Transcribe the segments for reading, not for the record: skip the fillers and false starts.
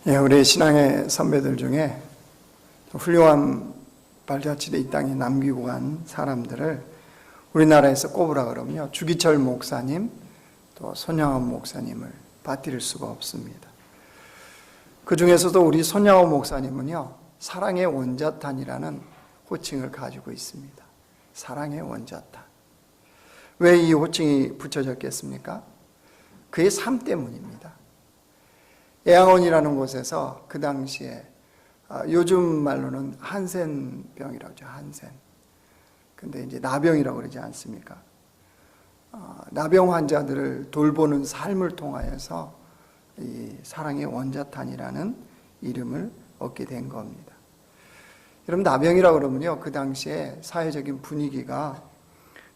예, 우리 신앙의 선배들 중에 훌륭한 발자취를 이 땅에 남기고 간 사람들을 우리나라에서 꼽으라 그러면요, 주기철 목사님, 또 손양원 목사님을 빠뜨릴 수가 없습니다. 그 중에서도 우리 손양원 목사님은요, 사랑의 원자탄이라는 호칭을 가지고 있습니다. 사랑의 원자탄. 왜 이 호칭이 붙여졌겠습니까? 그의 삶 때문입니다. 애양원이라는 곳에서 그 당시에 요즘 말로는 한센병이라고 하죠. 한센. 근데 이제 나병이라고 그러지 않습니까? 나병 환자들을 돌보는 삶을 통하여서 이 사랑의 원자탄이라는 이름을 얻게 된 겁니다. 여러분, 나병이라고 그러면요, 그 당시에 사회적인 분위기가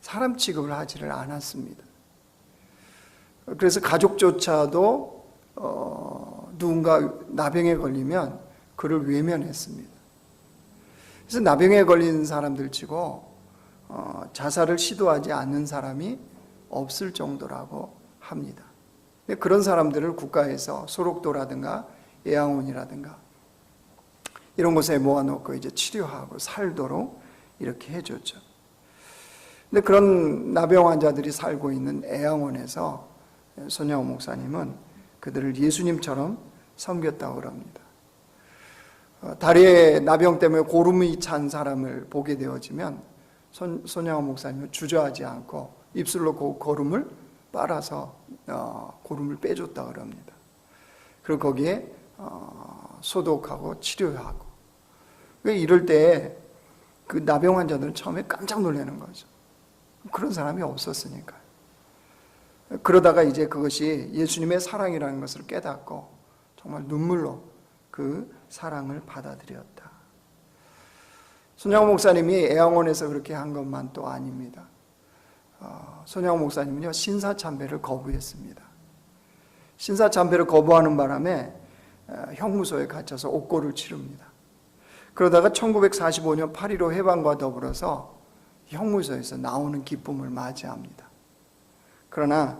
사람 취급을 하지를 않았습니다. 그래서 가족조차도 누군가 나병에 걸리면 그를 외면했습니다. 그래서 나병에 걸린 사람들 치고 자살을 시도하지 않는 사람이 없을 정도라고 합니다. 그런 사람들을 국가에서 소록도라든가 애양원이라든가 이런 곳에 모아놓고 이제 치료하고 살도록 이렇게 해줬죠. 근데 그런 나병 환자들이 살고 있는 애양원에서 손양원 목사님은 그들을 예수님처럼 섬겼다고 그럽니다. 다리에 나병 때문에 고름이 찬 사람을 보게 되어지면 손양원 목사님은 주저하지 않고 입술로 그 고름을 빨아서 고름을 빼줬다고 그럽니다. 그리고 거기에 소독하고 치료하고. 이럴 때 그 나병 환자들은 처음에 깜짝 놀라는 거죠. 그런 사람이 없었으니까요. 그러다가 이제 그것이 예수님의 사랑이라는 것을 깨닫고 정말 눈물로 그 사랑을 받아들였다. 손양원 목사님이 애양원에서 그렇게 한 것만 또 아닙니다. 손양원 목사님은요, 신사참배를 거부했습니다. 신사참배를 거부하는 바람에 형무소에 갇혀서 옥고를 치릅니다. 그러다가 1945년 8.15 해방과 더불어서 형무소에서 나오는 기쁨을 맞이합니다. 그러나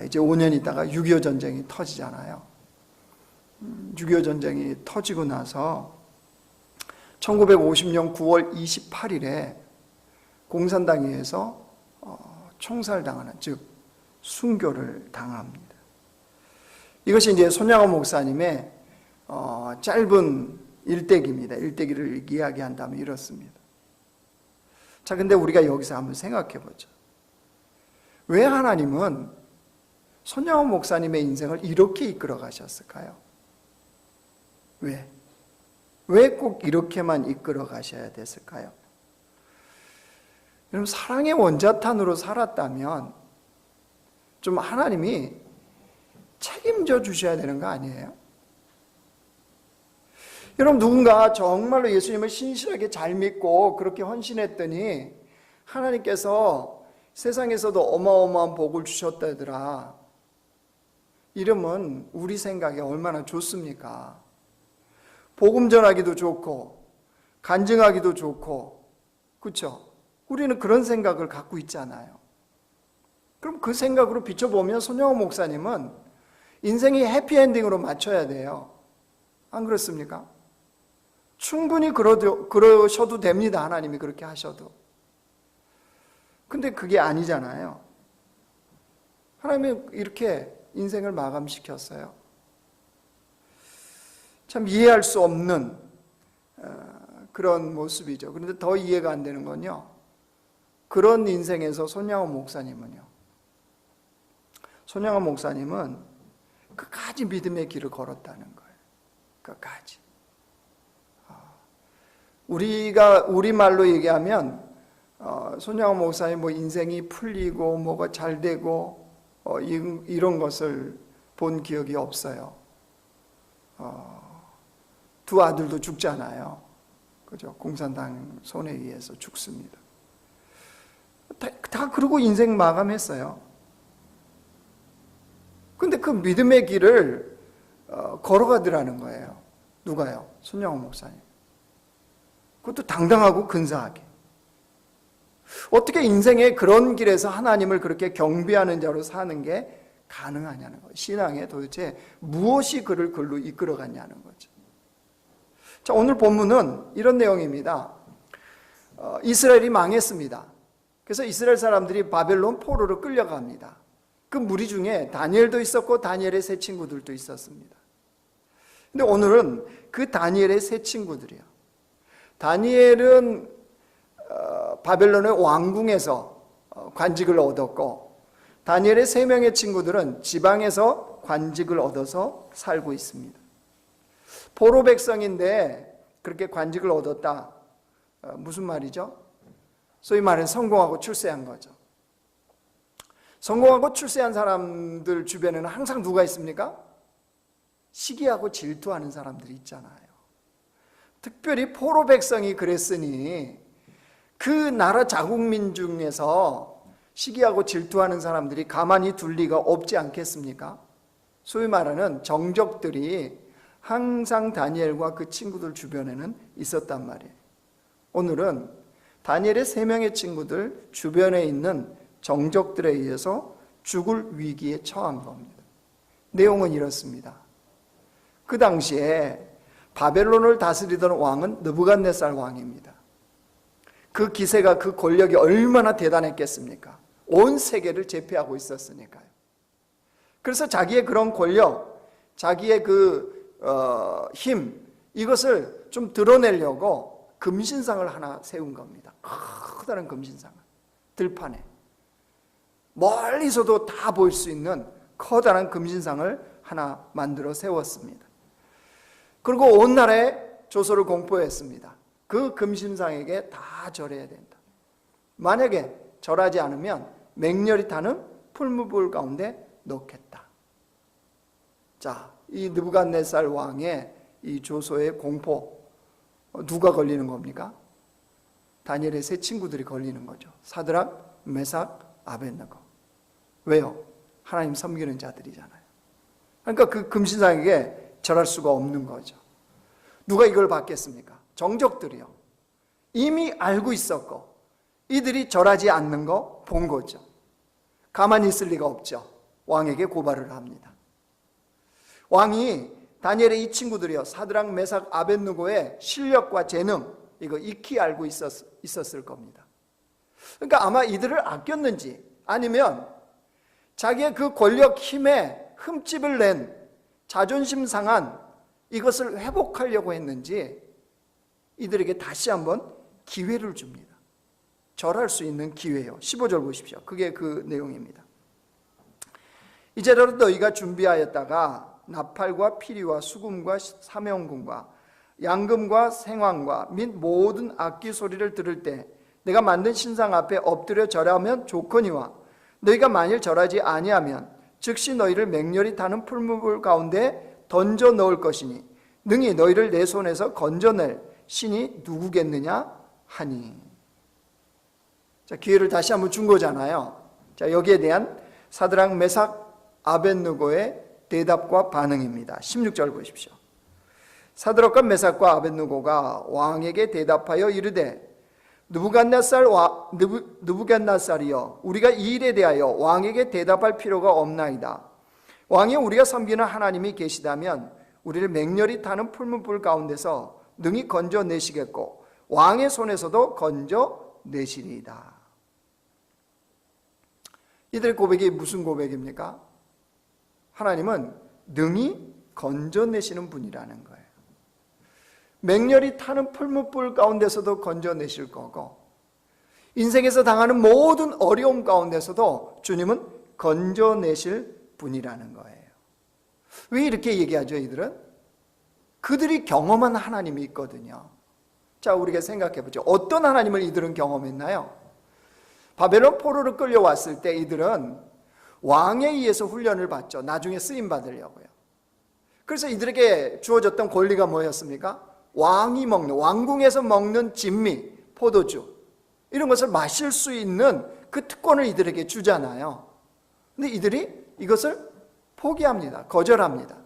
이제 5년 있다가 6.25 전쟁이 터지잖아요. 6.25 전쟁이 터지고 나서 1950년 9월 28일에 공산당에 의해서 총살당하는, 즉 순교를 당합니다. 이것이 이제 손양원 목사님의 짧은 일대기입니다. 일대기를 이야기한다면 이렇습니다. 자, 근데 우리가 여기서 한번 생각해 보죠. 왜 하나님은 손양원 목사님의 인생을 이렇게 이끌어 가셨을까요? 왜? 왜 꼭 이렇게만 이끌어 가셔야 됐을까요? 여러분, 사랑의 원자탄으로 살았다면 좀 하나님이 책임져 주셔야 되는 거 아니에요? 여러분, 누군가 정말로 예수님을 신실하게 잘 믿고 그렇게 헌신했더니 하나님께서 세상에서도 어마어마한 복을 주셨다더라. 이러면 우리 생각에 얼마나 좋습니까? 복음 전하기도 좋고 간증하기도 좋고, 그렇죠? 우리는 그런 생각을 갖고 있잖아요. 그럼 그 생각으로 비춰보면 손양원 목사님은 인생이 해피엔딩으로 맞춰야 돼요. 안 그렇습니까? 충분히 그러셔도 됩니다. 하나님이 그렇게 하셔도. 근데 그게 아니잖아요. 하나님이 이렇게 인생을 마감시켰어요. 참 이해할 수 없는 그런 모습이죠. 그런데 더 이해가 안 되는 건요, 그런 인생에서 손양원 목사님은 끝까지 믿음의 길을 걸었다는 거예요. 끝까지. 우리말로 얘기하면 손양원 목사님 뭐 인생이 풀리고 뭐가 잘 되고 이런 것을 본 기억이 없어요. 두 아들도 죽잖아요. 그죠? 공산당 손에 의해서 죽습니다. 다 그러고 인생 마감했어요. 근데 그 믿음의 길을 걸어가더라는 거예요. 누가요? 손양원 목사님. 그것도 당당하고 근사하게. 어떻게 인생의 그런 길에서 하나님을 그렇게 경배하는 자로 사는 게 가능하냐는 거예요. 신앙에 도대체 무엇이 그를 글로 이끌어갔냐는 거죠. 자, 오늘 본문은 이런 내용입니다. 이스라엘이 망했습니다. 그래서 이스라엘 사람들이 바벨론 포로로 끌려갑니다. 그 무리 중에 다니엘도 있었고 다니엘의 세 친구들도 있었습니다. 근데 오늘은 그 다니엘의 세 친구들이요. 다니엘은 바벨론의 왕궁에서 관직을 얻었고, 다니엘의 세 명의 친구들은 지방에서 관직을 얻어서 살고 있습니다. 포로 백성인데 그렇게 관직을 얻었다. 무슨 말이죠? 소위 말하는 성공하고 출세한 거죠. 성공하고 출세한 사람들 주변에는 항상 누가 있습니까? 시기하고 질투하는 사람들이 있잖아요. 특별히 포로 백성이 그랬으니 그 나라 자국민 중에서 시기하고 질투하는 사람들이 가만히 둘 리가 없지 않겠습니까? 소위 말하는 정적들이 항상 다니엘과 그 친구들 주변에는 있었단 말이에요. 오늘은 다니엘의 세 명의 친구들 주변에 있는 정적들에 의해서 죽을 위기에 처한 겁니다. 내용은 이렇습니다. 그 당시에 바벨론을 다스리던 왕은 느부갓네살 왕입니다. 그 기세가, 그 권력이 얼마나 대단했겠습니까? 온 세계를 제패하고 있었으니까요. 그래서 자기의 그런 권력, 자기의 힘, 이것을 좀 드러내려고 금신상을 하나 세운 겁니다. 커다란 금신상을 들판에 멀리서도 다 보일 수 있는 커다란 금신상을 하나 만들어 세웠습니다. 그리고 온 나라에 조서를 공포했습니다. 그 금신상에게 다 절해야 된다. 만약에 절하지 않으면 맹렬히 타는 풀무불 가운데 넣겠다. 자, 이 느부갓네살 왕의 이 조서의 공포, 누가 걸리는 겁니까? 다니엘의 세 친구들이 걸리는 거죠. 사드락, 메삭, 아벳느고. 왜요? 하나님 섬기는 자들이잖아요. 그러니까 그 금신상에게 절할 수가 없는 거죠. 누가 이걸 받겠습니까? 정적들이요. 이미 알고 있었고 이들이 절하지 않는 거 본 거죠. 가만히 있을 리가 없죠. 왕에게 고발을 합니다. 왕이 다니엘의 이 친구들이요, 사드락, 메삭, 아벳느고의 실력과 재능, 이거 익히 알고 있었을 겁니다. 그러니까 아마 이들을 아꼈는지, 아니면 자기의 그 권력 힘에 흠집을 낸 자존심 상한 이것을 회복하려고 했는지 이들에게 다시 한번 기회를 줍니다. 절할 수 있는 기회요. 15절 보십시오. 그게 그 내용입니다. 이제라도 너희가 준비하였다가 나팔과 피리와 수금과 사명금과 양금과 생황과 및 모든 악기 소리를 들을 때 내가 만든 신상 앞에 엎드려 절하면 좋거니와 너희가 만일 절하지 아니하면 즉시 너희를 맹렬히 타는 풀무불 가운데 던져 넣을 것이니 능히 너희를 내 손에서 건져낼 신이 누구겠느냐 하니. 자, 기회를 다시 한번 준 거잖아요. 자, 여기에 대한 사드락, 메삭, 아벳느고의 대답과 반응입니다. 16절 보십시오. 사드락과 메삭과 아벳느고가 왕에게 대답하여 이르되 느부갓네살이여, 우리가 이 일에 대하여 왕에게 대답할 필요가 없나이다. 왕이 우리가 섬기는 하나님이 계시다면 우리를 맹렬히 타는 풀무불 가운데서 능히 건져내시겠고 왕의 손에서도 건져내시리이다. 이들의 고백이 무슨 고백입니까? 하나님은 능히 건져내시는 분이라는 거예요. 맹렬히 타는 풀무불 가운데서도 건져내실 거고 인생에서 당하는 모든 어려움 가운데서도 주님은 건져내실 분이라는 거예요. 왜 이렇게 얘기하죠, 이들은? 그들이 경험한 하나님이 있거든요. 자, 우리가 생각해 보죠. 어떤 하나님을 이들은 경험했나요? 바벨론 포로로 끌려왔을 때 이들은 왕에 의해서 훈련을 받죠. 나중에 쓰임 받으려고요. 그래서 이들에게 주어졌던 권리가 뭐였습니까? 왕이 먹는, 왕궁에서 먹는 진미, 포도주, 이런 것을 마실 수 있는 그 특권을 이들에게 주잖아요. 근데 이들이 이것을 포기합니다. 거절합니다.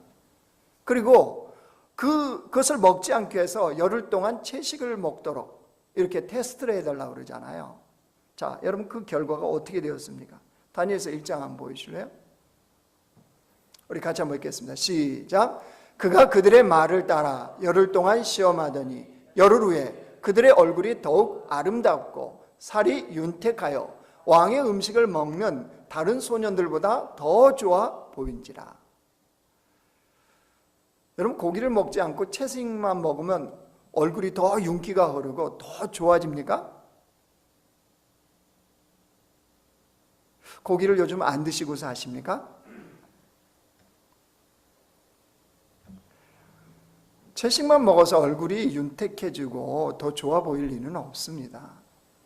그리고 그것을 먹지 않기 위해서 열흘 동안 채식을 먹도록 이렇게 테스트를 해달라고 그러잖아요. 자, 여러분 그 결과가 어떻게 되었습니까? 다니엘서 1장 한번 보여주실래요? 우리 같이 한번 읽겠습니다. 시작. 그가 그들의 말을 따라 열흘 동안 시험하더니 열흘 후에 그들의 얼굴이 더욱 아름답고 살이 윤택하여 왕의 음식을 먹는 다른 소년들보다 더 좋아 보인지라. 여러분, 고기를 먹지 않고 채식만 먹으면 얼굴이 더 윤기가 흐르고 더 좋아집니까? 고기를 요즘 안 드시고 사십니까? 채식만 먹어서 얼굴이 윤택해지고 더 좋아 보일 리는 없습니다.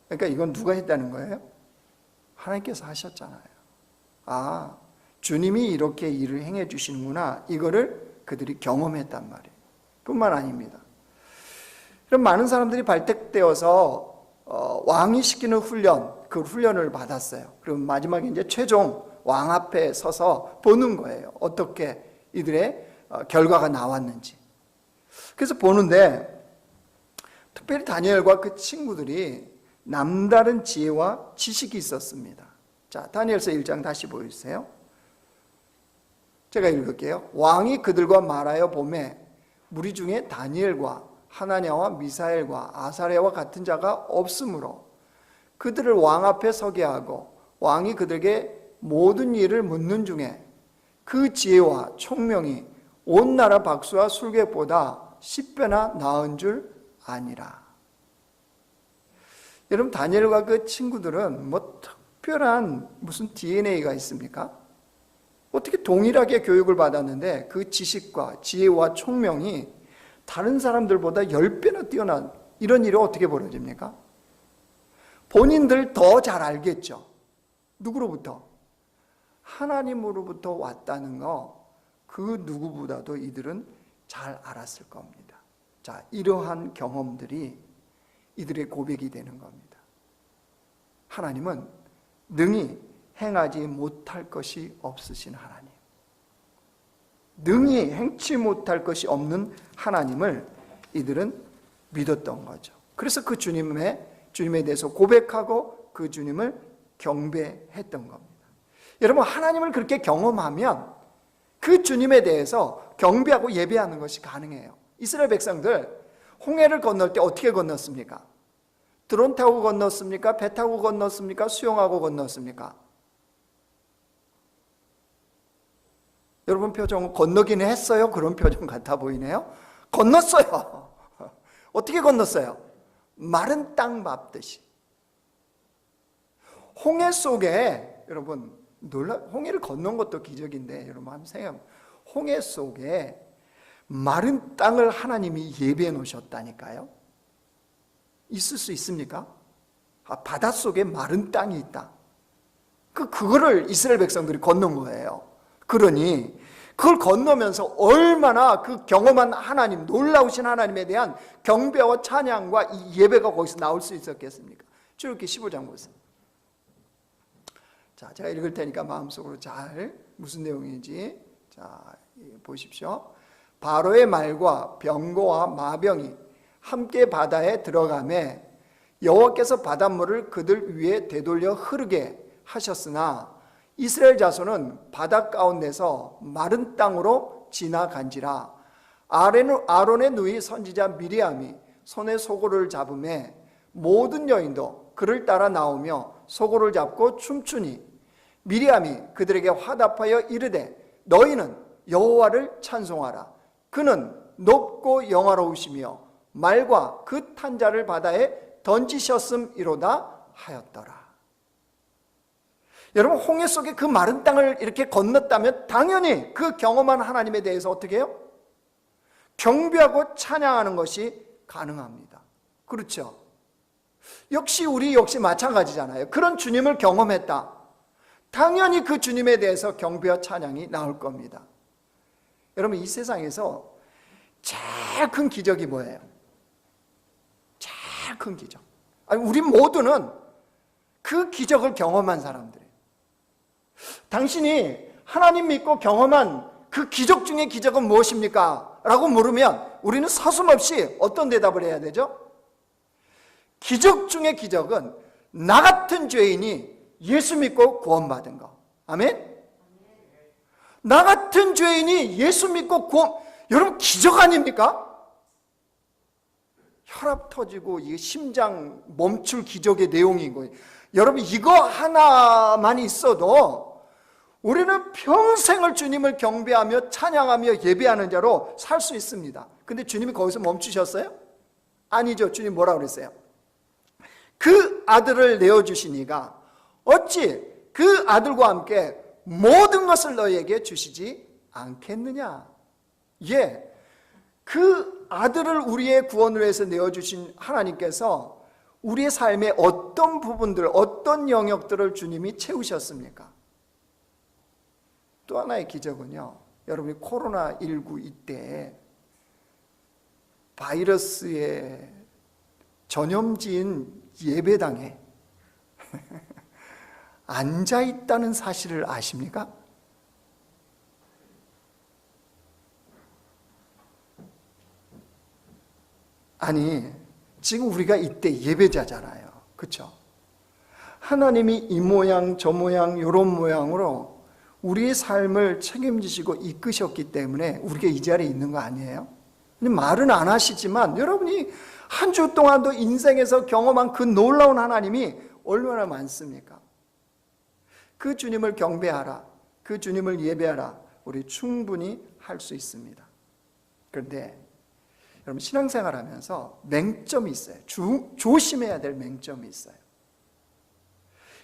그러니까 이건 누가 했다는 거예요? 하나님께서 하셨잖아요. 아, 주님이 이렇게 일을 행해 주시는구나, 이거를 그들이 경험했단 말이에요. 뿐만 아닙니다. 그럼 많은 사람들이 발탁되어서 왕이 시키는 훈련, 그 훈련을 받았어요. 그럼 마지막에 이제 최종 왕 앞에 서서 보는 거예요. 어떻게 이들의 결과가 나왔는지. 그래서 보는데 특별히 다니엘과 그 친구들이 남다른 지혜와 지식이 있었습니다. 자, 다니엘서 1장 다시 보여주세요. 제가 읽을게요. 왕이 그들과 말하여 보매 무리 중에 다니엘과 하나냐와 미사엘과 아사랴와 같은 자가 없으므로 그들을 왕 앞에 서게 하고 왕이 그들에게 모든 일을 묻는 중에 그 지혜와 총명이 온 나라 박수와 술객보다 10배나 나은 줄 아니라. 여러분, 다니엘과 그 친구들은 뭐 특별한 무슨 DNA가 있습니까? 어떻게 동일하게 교육을 받았는데 그 지식과 지혜와 총명이 다른 사람들보다 10배나 뛰어난 이런 일이 어떻게 벌어집니까? 본인들 더 잘 알겠죠. 누구로부터? 하나님으로부터 왔다는 거, 그 누구보다도 이들은 잘 알았을 겁니다. 자, 이러한 경험들이 이들의 고백이 되는 겁니다. 하나님은 능히 행하지 못할 것이 없으신 하나님, 능히 행치 못할 것이 없는 하나님을 이들은 믿었던 거죠. 그래서 그 주님에 대해서 고백하고 그 주님을 경배했던 겁니다. 여러분, 하나님을 그렇게 경험하면 그 주님에 대해서 경배하고 예배하는 것이 가능해요. 이스라엘 백성들 홍해를 건널 때 어떻게 건넜습니까? 드론 타고 건넜습니까? 배 타고 건넜습니까? 수영하고 건넜습니까? 여러분 표정은 건너기는 했어요? 그런 표정 같아 보이네요. 건넜어요. 어떻게 건넜어요? 마른 땅 밟듯이. 홍해 속에, 여러분 홍해를 건넌 것도 기적인데, 여러분 한번 생각해 보세요. 홍해 속에 마른 땅을 하나님이 예비해 놓으셨다니까요. 있을 수 있습니까? 바닷속에 마른 땅이 있다. 그거를 이스라엘 백성들이 건넌 거예요. 그러니 그걸 건너면서 얼마나 그 경험한 하나님, 놀라우신 하나님에 대한 경배와 찬양과 이 예배가 거기서 나올 수 있었겠습니까? 출애굽기 15장 보세요. 자, 제가 읽을 테니까 마음속으로 잘 무슨 내용인지 자 보십시오. 바로의 말과 병거와 마병이 함께 바다에 들어가매 여호와께서 바닷물을 그들 위에 되돌려 흐르게 하셨으나 이스라엘 자손은 바다 가운데서 마른 땅으로 지나간지라. 아론의 누이 선지자 미리암이 손에 소고를 잡음에 모든 여인도 그를 따라 나오며 소고를 잡고 춤추니 미리암이 그들에게 화답하여 이르되 너희는 여호와를 찬송하라. 그는 높고 영화로우시며 말과 그 탄자를 바다에 던지셨음이로다 하였더라. 여러분, 홍해 속에 그 마른 땅을 이렇게 건넜다면 당연히 그 경험한 하나님에 대해서 어떻게 해요? 경배하고 찬양하는 것이 가능합니다. 그렇죠? 우리 역시 마찬가지잖아요. 그런 주님을 경험했다. 당연히 그 주님에 대해서 경배와 찬양이 나올 겁니다. 여러분, 이 세상에서 제일 큰 기적이 뭐예요? 제일 큰 기적. 우리 모두는 그 기적을 경험한 사람들이에요. 당신이 하나님 믿고 경험한 그 기적 중의 기적은 무엇입니까? 라고 물으면 우리는 서슴없이 어떤 대답을 해야 되죠? 기적 중의 기적은 나 같은 죄인이 예수 믿고 구원받은 거. 아멘? 나 같은 죄인이 예수 믿고 여러분 기적 아닙니까? 혈압 터지고 이 심장 멈출 기적의 내용인 거예요. 여러분 이거 하나만 있어도 우리는 평생을 주님을 경배하며 찬양하며 예배하는 자로 살 수 있습니다. 근데 주님이 거기서 멈추셨어요? 아니죠. 주님 뭐라고 그랬어요? 그 아들을 내어주시니가 어찌 그 아들과 함께 모든 것을 너희에게 주시지 않겠느냐. 예, 그 아들을 우리의 구원을 위해서 내어주신 하나님께서 우리의 삶의 어떤 부분들, 어떤 영역들을 주님이 채우셨습니까? 또 하나의 기적은요, 여러분이 코로나19 이때 바이러스의 전염지인 예배당에 앉아있다는 사실을 아십니까? 아니, 지금 우리가 이때 예배자잖아요. 그렇죠? 하나님이 이 모양 저 모양 이런 모양으로 우리의 삶을 책임지시고 이끄셨기 때문에 우리가 이 자리에 있는 거 아니에요? 근데 말은 안 하시지만 여러분이 한 주 동안도 인생에서 경험한 그 놀라운 하나님이 얼마나 많습니까? 그 주님을 경배하라, 그 주님을 예배하라, 우리 충분히 할 수 있습니다. 그런데 여러분 신앙생활 하면서 맹점이 있어요. 조심해야 될 맹점이 있어요.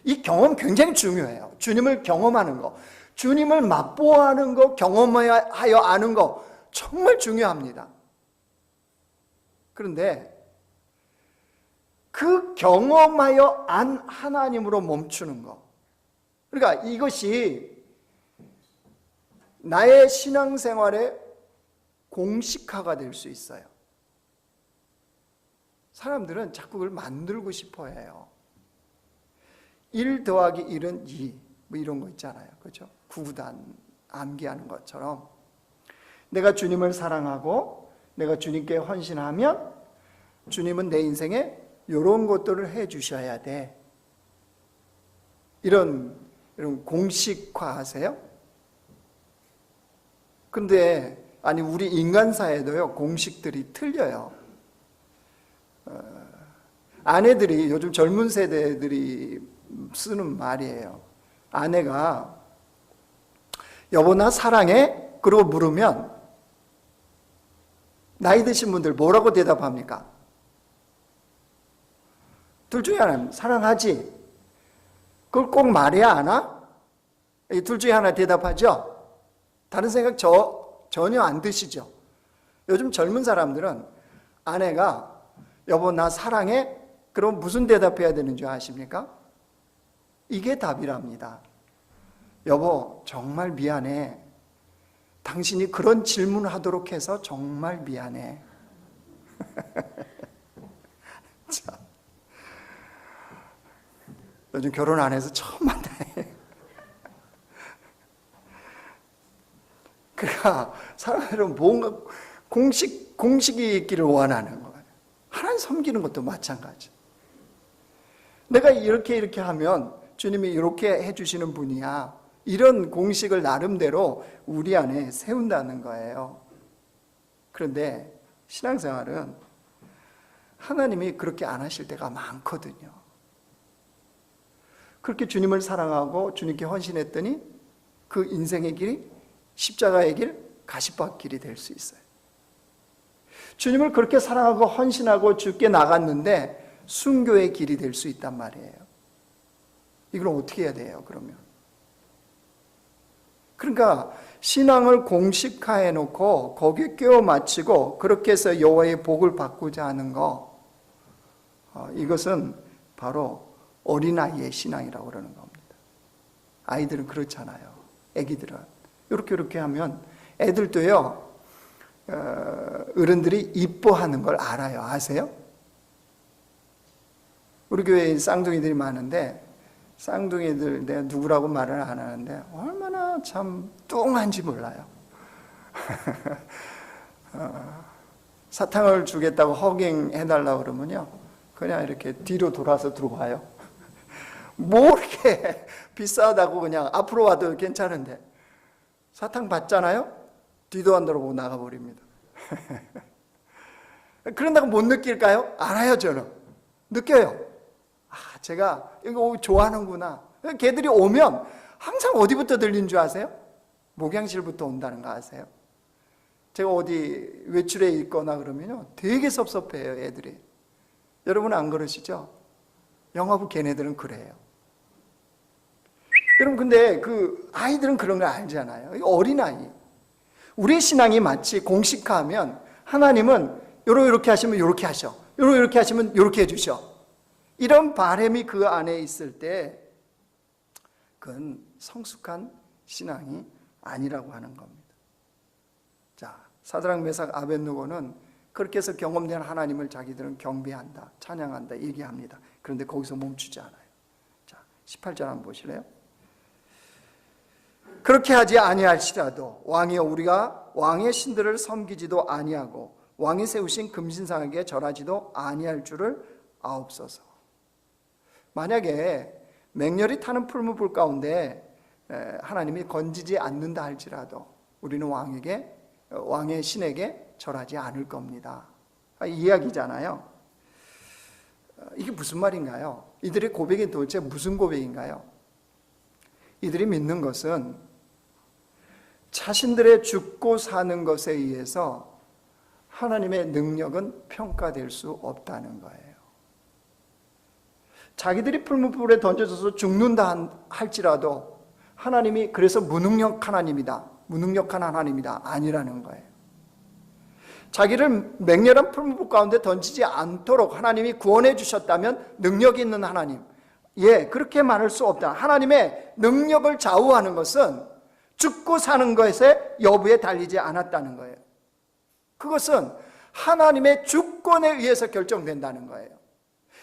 이 경험 굉장히 중요해요. 주님을 경험하는 거, 주님을 맛보아하는 거, 경험하여 아는 거 정말 중요합니다. 그런데 그 경험하여 안 하나님으로 멈추는 거, 그러니까 이것이 나의 신앙생활의 공식화가 될 수 있어요. 사람들은 자꾸 그걸 만들고 싶어 해요. 1 더하기 1은 2, 뭐 이런 거 있잖아요. 그렇죠? 구구단 암기하는 것처럼 내가 주님을 사랑하고 내가 주님께 헌신하면 주님은 내 인생에 이런 것들을 해 주셔야 돼. 이런 공식화 하세요? 근데 아니 우리 인간사에도요 공식들이 틀려요. 아내들이 요즘 젊은 세대들이 쓰는 말이에요. 아내가 여보 나 사랑해? 그러고 물으면 나이 드신 분들 뭐라고 대답합니까? 둘 중에 하나는 사랑하지. 그걸 꼭 말해야 하나? 이 둘 중에 하나 대답하죠? 다른 생각 전혀 안 드시죠? 요즘 젊은 사람들은 아내가 여보 나 사랑해? 그럼 무슨 대답해야 되는 줄 아십니까? 이게 답이랍니다. 여보 정말 미안해. 당신이 그런 질문을 하도록 해서 정말 미안해. 자, 요즘 결혼 안 해서 처음 만나요. 그러니까 사람들은 뭔가 공식이 있기를 원하는 거예요. 하나님 섬기는 것도 마찬가지. 내가 이렇게 하면 주님이 이렇게 해주시는 분이야. 이런 공식을 나름대로 우리 안에 세운다는 거예요. 그런데 신앙생활은 하나님이 그렇게 안 하실 때가 많거든요. 그렇게 주님을 사랑하고 주님께 헌신했더니 그 인생의 길이 십자가의 길, 가시밭 길이 될 수 있어요. 주님을 그렇게 사랑하고 헌신하고 주께 나갔는데 순교의 길이 될 수 있단 말이에요. 이걸 어떻게 해야 돼요, 그러면? 그러니까 신앙을 공식화해 놓고 거기에 끼워 맞추고 그렇게 해서 여호와의 복을 받고자 하는 거, 이것은 바로 어린아이의 신앙이라고 그러는 겁니다. 아이들은 그렇잖아요. 애기들은 이렇게 하면 애들도요 어른들이 이뻐하는 걸 알아요. 아세요? 우리 교회에 쌍둥이들이 많은데 쌍둥이들 내가 누구라고 말을 안 하는데 얼마나 참 뚱한지 몰라요. 사탕을 주겠다고 허깅해달라고 그러면요 그냥 이렇게 뒤로 돌아서 들어와요. 뭐 이렇게 비싸다고 그냥 앞으로 와도 괜찮은데 사탕 받잖아요? 뒤도 안 돌아보고 나가버립니다. 그런다고 못 느낄까요? 알아요, 저는. 느껴요. 제가 이거 좋아하는구나. 걔들이 오면 항상 어디부터 들리는 줄 아세요? 목양실부터 온다는 거 아세요? 제가 어디 외출해 있거나 그러면요, 되게 섭섭해요, 애들이. 여러분 안 그러시죠? 영화부 걔네들은 그래요. 여러분, 근데 그 아이들은 그런 걸 알잖아요. 어린아이. 우리의 신앙이 마치 공식화하면 하나님은 요렇게 하시면 요렇게 하셔. 요렇게 하시면 요렇게 해주셔. 이런 바람이 그 안에 있을 때 그건 성숙한 신앙이 아니라고 하는 겁니다. 자, 사드락 메삭 아벳느고는 그렇게 해서 경험된 하나님을 자기들은 경배한다, 찬양한다 얘기합니다. 그런데 거기서 멈추지 않아요. 자, 18절 한번 보실래요? 그렇게 하지 아니할지라도 왕이여 우리가 왕의 신들을 섬기지도 아니하고 왕이 세우신 금신상에게 절하지도 아니할 줄을 아옵소서. 만약에 맹렬히 타는 풀무불 가운데 하나님이 건지지 않는다 할지라도 우리는 왕의 신에게 절하지 않을 겁니다. 이 이야기잖아요. 이게 무슨 말인가요? 이들의 고백이 도대체 무슨 고백인가요? 이들이 믿는 것은 자신들의 죽고 사는 것에 의해서 하나님의 능력은 평가될 수 없다는 거예요. 자기들이 풀무불에 던져져서 죽는다 할지라도 하나님이 그래서 무능력한 하나님이다 아니라는 거예요. 자기를 맹렬한 풀무불 가운데 던지지 않도록 하나님이 구원해 주셨다면 능력 있는 하나님, 그렇게 말할 수 없다. 하나님의 능력을 좌우하는 것은 죽고 사는 것의 여부에 달리지 않았다는 거예요. 그것은 하나님의 주권에 의해서 결정된다는 거예요.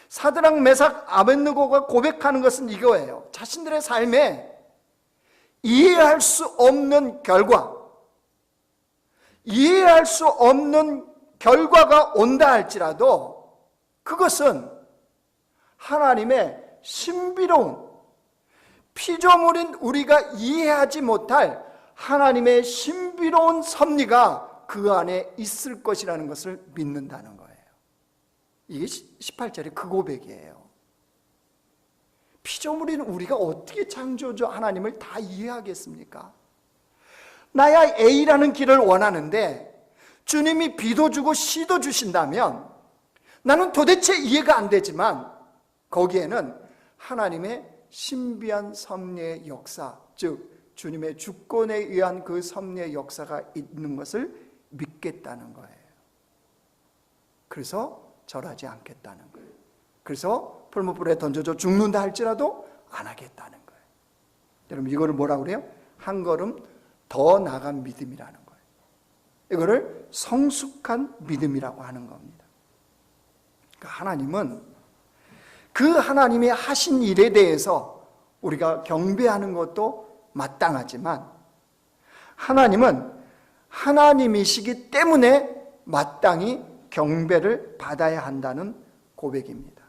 사드락 메삭 아벳느고가 고백하는 것은 이거예요. 자신들의 삶에 이해할 수 없는 결과가 온다 할지라도 그것은 하나님의 신비로운, 피조물인 우리가 이해하지 못할 하나님의 신비로운 섭리가 그 안에 있을 것이라는 것을 믿는다는 거예요. 이게 18절의 그 고백이에요. 피조물인 우리가 어떻게 창조주 하나님을 다 이해하겠습니까? 나야 A라는 길을 원하는데 주님이 B도 주고 C도 주신다면 나는 도대체 이해가 안 되지만 거기에는 하나님의 신비한 섭리의 역사, 즉 주님의 주권에 의한 그 섭리의 역사가 있는 것을 믿겠다는 거예요. 그래서 절하지 않겠다는 거예요. 그래서 풀무불에 던져져 죽는다 할지라도 안 하겠다는 거예요. 여러분 이거를 뭐라고 그래요? 한 걸음 더 나간 믿음이라는 거예요. 이거를 성숙한 믿음이라고 하는 겁니다. 그러니까 하나님은 그 하나님이 하신 일에 대해서 우리가 경배하는 것도 마땅하지만 하나님은 하나님이시기 때문에 마땅히 경배를 받아야 한다는 고백입니다.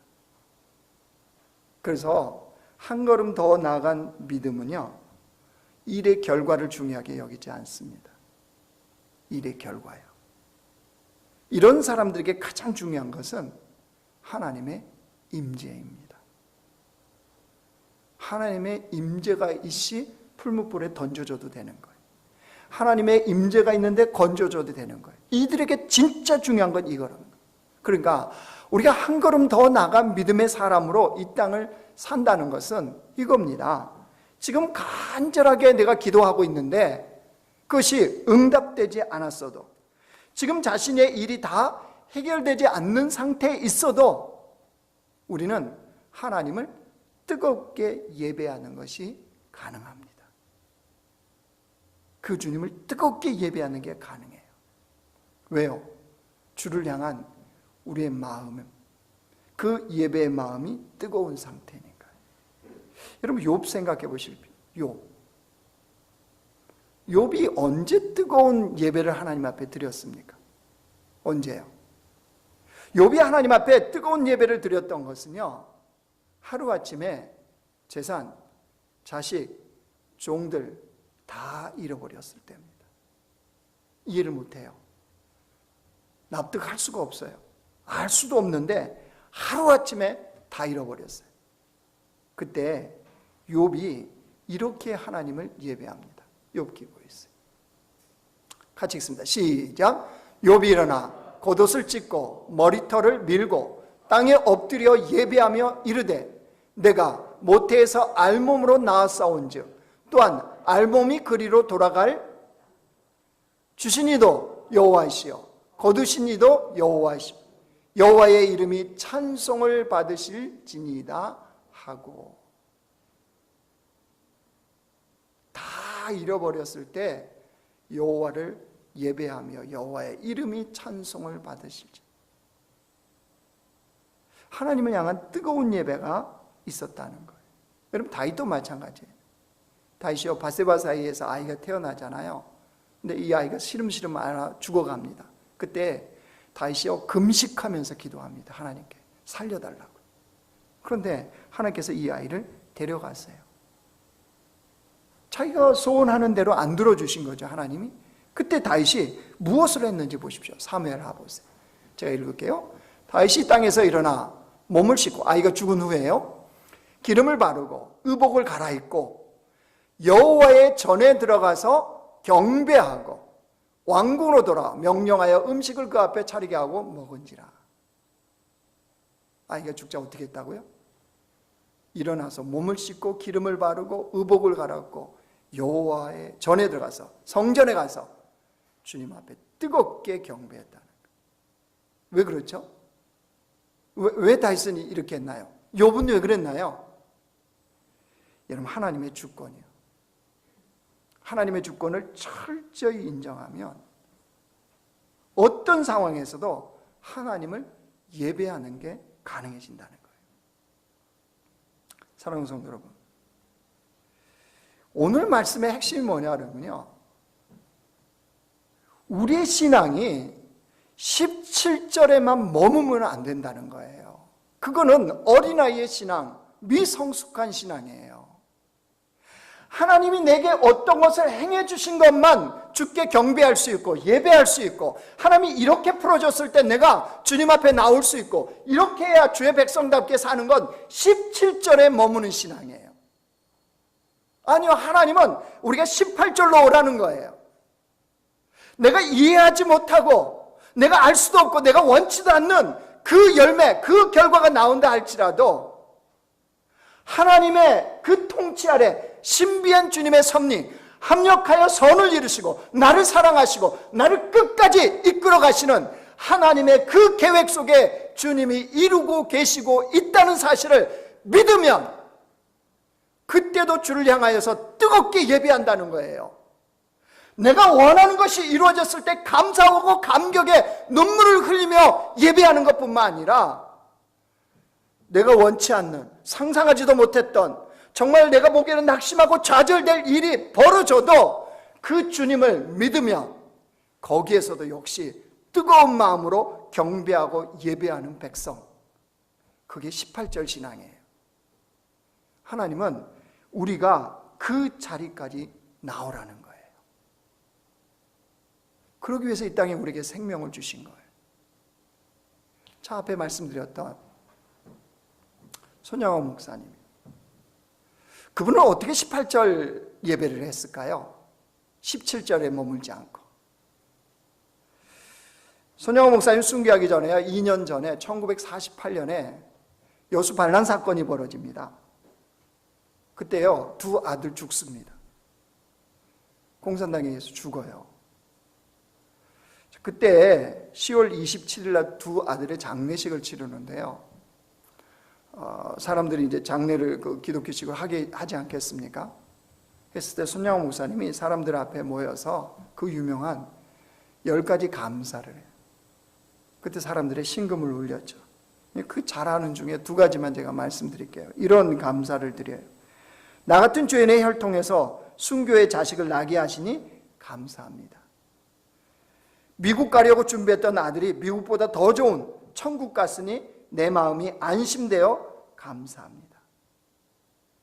그래서 한 걸음 더 나아간 믿음은요, 일의 결과를 중요하게 여기지 않습니다. 일의 결과요. 이런 사람들에게 가장 중요한 것은 하나님의 임재입니다. 하나님의 임재가 있이 풀무불에 던져줘도 되는 거예요. 하나님의 임재가 있는데 건져줘도 되는 거예요. 이들에게 진짜 중요한 건 이거라는 거예요. 그러니까 우리가 한 걸음 더 나간 믿음의 사람으로 이 땅을 산다는 것은 이겁니다. 지금 간절하게 내가 기도하고 있는데 그것이 응답되지 않았어도, 지금 자신의 일이 다 해결되지 않는 상태에 있어도 우리는 하나님을 뜨겁게 예배하는 것이 가능합니다. 그 주님을 뜨겁게 예배하는 게 가능해요. 왜요? 주를 향한 우리의 마음은, 그 예배의 마음이 뜨거운 상태니까요. 여러분 욥 생각해 보십시오. 욥이 언제 뜨거운 예배를 하나님 앞에 드렸습니까? 언제요? 욥이 하나님 앞에 뜨거운 예배를 드렸던 것은요, 하루아침에 재산, 자식, 종들, 다 잃어버렸을 때입니다. 이해를 못해요. 납득할 수가 없어요. 알 수도 없는데 하루아침에 다 잃어버렸어요. 그때 욥이 이렇게 하나님을 예배합니다. 욥기고에 있어요. 같이 읽습니다. 시작. 욥이 일어나 겉옷을 찢고 머리털을 밀고 땅에 엎드려 예배하며 이르되 내가 모태에서 알몸으로 나았사온즉 또한 알몸이 그리로 돌아갈 주신 이도 여호와이시요 거두신 이도 여호와이시요 여호와의 이름이 찬송을 받으실지니이다 하고, 다 잃어버렸을 때 여호와를 예배하며 여호와의 이름이 찬송을 받으실지. 하나님을 향한 뜨거운 예배가 있었다는 거예요. 여러분 다윗도 마찬가지예요. 다윗이요 바세바 사이에서 아이가 태어나잖아요. 근데 이 아이가 시름시름 앓아 죽어갑니다. 그때 다윗이요 금식하면서 기도합니다. 하나님께 살려달라고. 그런데 하나님께서 이 아이를 데려갔어요. 자기가 소원하는 대로 안 들어주신 거죠, 하나님이. 그때 다윗이 무엇을 했는지 보십시오. 사무엘하 보세요. 제가 읽을게요. 다윗이 땅에서 일어나 몸을 씻고, 아이가 죽은 후에요, 기름을 바르고 의복을 갈아입고 여호와의 전에 들어가서 경배하고 왕궁으로 돌아 명령하여 음식을 그 앞에 차리게 하고 먹은지라. 아이가 죽자 어떻게 했다고요? 일어나서 몸을 씻고 기름을 바르고 의복을 갈아입고 여호와의 전에 들어가서 성전에 가서 주님 앞에 뜨겁게 경배했다는 거예요. 왜 그렇죠? 왜 다윗은 이렇게 했나요? 욥은 왜 그랬나요? 여러분 하나님의 주권이요, 하나님의 주권을 철저히 인정하면 어떤 상황에서도 하나님을 예배하는 게 가능해진다는 거예요. 사랑하는 성도 여러분, 오늘 말씀의 핵심이 뭐냐면요, 우리의 신앙이 17절에만 머무면 안 된다는 거예요. 그거는 어린아이의 신앙, 미성숙한 신앙이에요. 하나님이 내게 어떤 것을 행해 주신 것만 주께 경배할 수 있고 예배할 수 있고, 하나님이 이렇게 풀어줬을 때 내가 주님 앞에 나올 수 있고, 이렇게 해야 주의 백성답게 사는 건 17절에 머무는 신앙이에요. 아니요, 하나님은 우리가 18절로 오라는 거예요. 내가 이해하지 못하고 내가 알 수도 없고 내가 원치도 않는 그 열매, 그 결과가 나온다 할지라도 하나님의 그 통치 아래 신비한 주님의 섭리, 합력하여 선을 이루시고 나를 사랑하시고 나를 끝까지 이끌어 가시는 하나님의 그 계획 속에 주님이 이루고 계시고 있다는 사실을 믿으면 그때도 주를 향하여서 뜨겁게 예배한다는 거예요. 내가 원하는 것이 이루어졌을 때 감사하고 감격에 눈물을 흘리며 예배하는 것뿐만 아니라, 내가 원치 않는, 상상하지도 못했던, 정말 내가 보기에는 낙심하고 좌절될 일이 벌어져도 그 주님을 믿으며 거기에서도 역시 뜨거운 마음으로 경배하고 예배하는 백성, 그게 18절 신앙이에요. 하나님은 우리가 그 자리까지 나오라는 거예요. 그러기 위해서 이 땅에 우리에게 생명을 주신 거예요. 자, 앞에 말씀드렸던 손양호 목사님, 그분은 어떻게 18절 예배를 했을까요? 17절에 머물지 않고. 손양호 목사님 순교하기 전에요, 2년 전에 1948년에 여수 반란 사건이 벌어집니다. 그때요, 두 아들 죽습니다. 공산당에 의해서 죽어요. 그때 10월 27일 날 두 아들의 장례식을 치르는데요, 사람들이 이제 장례를 기독교식으로 하지 않겠습니까? 했을 때 손양호 목사님이 사람들 앞에 모여서 그 유명한 10가지 감사를 해요. 그때 사람들의 신금을 울렸죠. 그 잘하는 중에 두 가지만 제가 말씀드릴게요. 이런 감사를 드려요. 나 같은 죄인의 혈통에서 순교의 자식을 낳게 하시니 감사합니다. 미국 가려고 준비했던 아들이 미국보다 더 좋은 천국 갔으니 내 마음이 안심되어 감사합니다.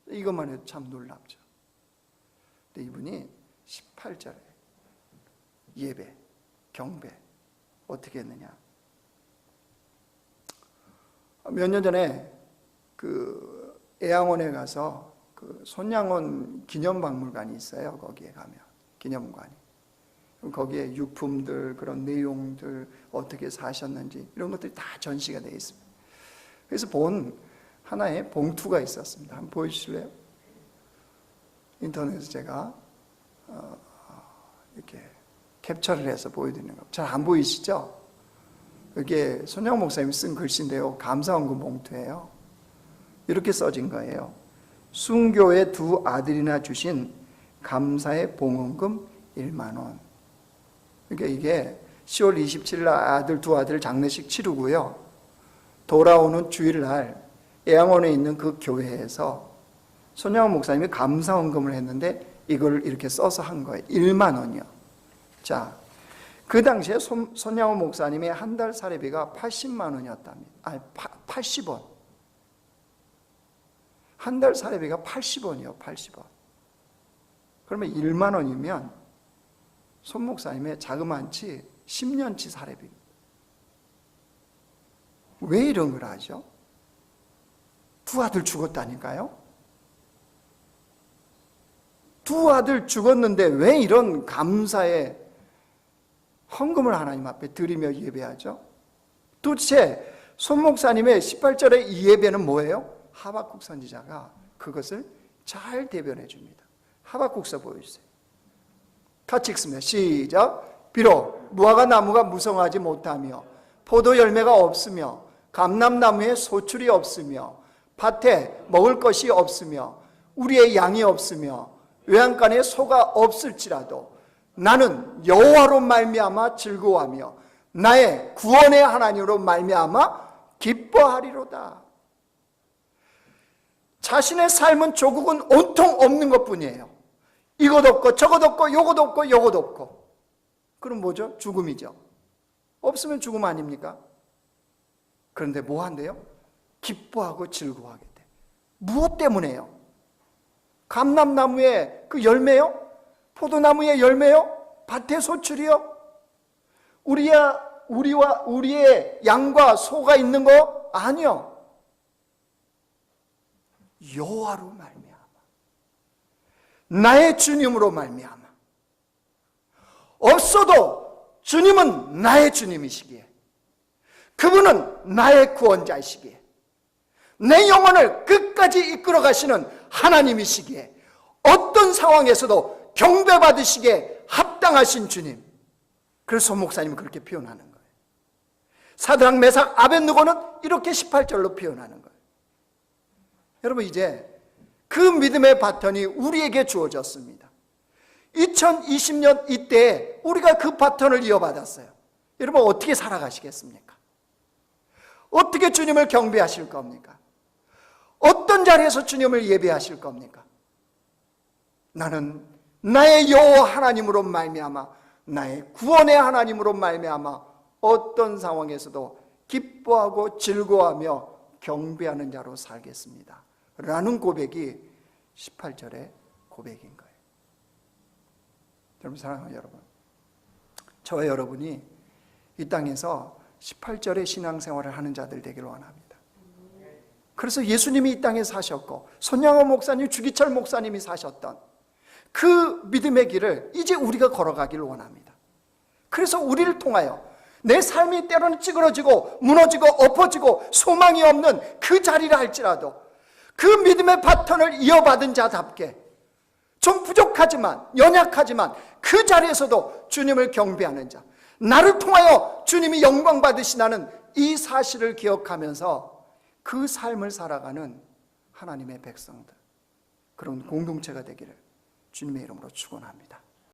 이것만 해도 참 놀랍죠. 근데 이분이 18절에 예배, 경배 어떻게 했느냐. 몇 년 전에 그 애양원에 가서 그 손양원 기념박물관이 있어요. 거기에 가면 기념관이. 거기에 유품들, 그런 내용들, 어떻게 사셨는지 이런 것들이 다 전시가 되어 있습니다. 그래서 본 하나의 봉투가 있었습니다. 한번 보여주실래요? 인터넷에서 제가 이렇게 캡처를 해서 보여드리는 거. 잘 안 보이시죠? 이게 손양원 목사님이 쓴 글씨인데요. 감사원금 봉투예요. 이렇게 써진 거예요. 순교의 두 아들이나 주신 감사의 봉헌금 1만 원. 그러니까 이게 10월 27일 날 두 아들 장례식 치르고요. 돌아오는 주일날 애양원에 있는 그 교회에서 손양원 목사님이 감사헌금을 했는데 이걸 이렇게 써서 한 거예요. 1만 원이요. 자, 그 당시에 손양원 목사님의 한 달 사례비가 80만 원이었답니다. 아니, 80원. 한 달 사례비가 80원이요. 80원. 그러면 1만 원이면 손 목사님의 자그만치 10년치 사례비입니다. 왜 이런 걸 하죠? 두 아들 죽었다니까요? 두 아들 죽었는데 왜 이런 감사의 헌금을 하나님 앞에 드리며 예배하죠? 도대체 손 목사님의 18절의 이 예배는 뭐예요? 하박국 선지자가 그것을 잘 대변해 줍니다. 하박국서 보여주세요. 같이 읽습니다. 시작. 비록 무화과 나무가 무성하지 못하며 포도 열매가 없으며 감람나무에 소출이 없으며 밭에 먹을 것이 없으며 우리의 양이 없으며 외양간에 소가 없을지라도 나는 여호와로 말미암아 즐거워하며 나의 구원의 하나님으로 말미암아 기뻐하리로다. 자신의 삶은 조국은 온통 없는 것뿐이에요. 이것 없고 저것 없고 요것 없고 요것 없고. 그럼 뭐죠? 죽음이죠. 없으면 죽음 아닙니까? 그런데 뭐 한대요? 기뻐하고 즐거워하게 돼. 무엇 때문에요? 감람나무의 그 열매요? 포도나무의 열매요? 밭의 소출이요? 우리와 우리의 양과 소가 있는 거? 아니요. 여호와로 말미암아, 나의 주님으로 말미암아. 없어도 주님은 나의 주님이시기에, 그분은 나의 구원자이시기에, 내 영혼을 끝까지 이끌어 가시는 하나님이시기에, 어떤 상황에서도 경배받으시기에 합당하신 주님. 그래서 목사님은 그렇게 표현하는 거예요. 사드락, 메삭, 아벳느고는 이렇게 18절로 표현하는 거예요. 여러분, 이제 그 믿음의 바톤이 우리에게 주어졌습니다. 2020년 이때 우리가 그 바톤을 이어받았어요. 여러분, 어떻게 살아가시겠습니까? 어떻게 주님을 경배하실 겁니까? 어떤 자리에서 주님을 예배하실 겁니까? 나는 나의 여호와 하나님으로 말미암아, 나의 구원의 하나님으로 말미암아 어떤 상황에서도 기뻐하고 즐거워하며 경배하는 자로 살겠습니다 라는 고백이 18절의 고백인 거예요. 여러분, 사랑하는 여러분, 저와 여러분이 이 땅에서 18절의 신앙생활을 하는 자들 되기를 원합니다. 그래서 예수님이 이 땅에 사셨고 손양원 목사님, 주기철 목사님이 사셨던 그 믿음의 길을 이제 우리가 걸어가기를 원합니다. 그래서 우리를 통하여 내 삶이 때로는 찌그러지고 무너지고 엎어지고 소망이 없는 그 자리를 할지라도 그 믿음의 바톤을 이어받은 자답게 좀 부족하지만, 연약하지만 그 자리에서도 주님을 경배하는 자, 나를 통하여 주님이 영광 받으시나는 이 사실을 기억하면서 그 삶을 살아가는 하나님의 백성들, 그런 공동체가 되기를 주님의 이름으로 축원합니다.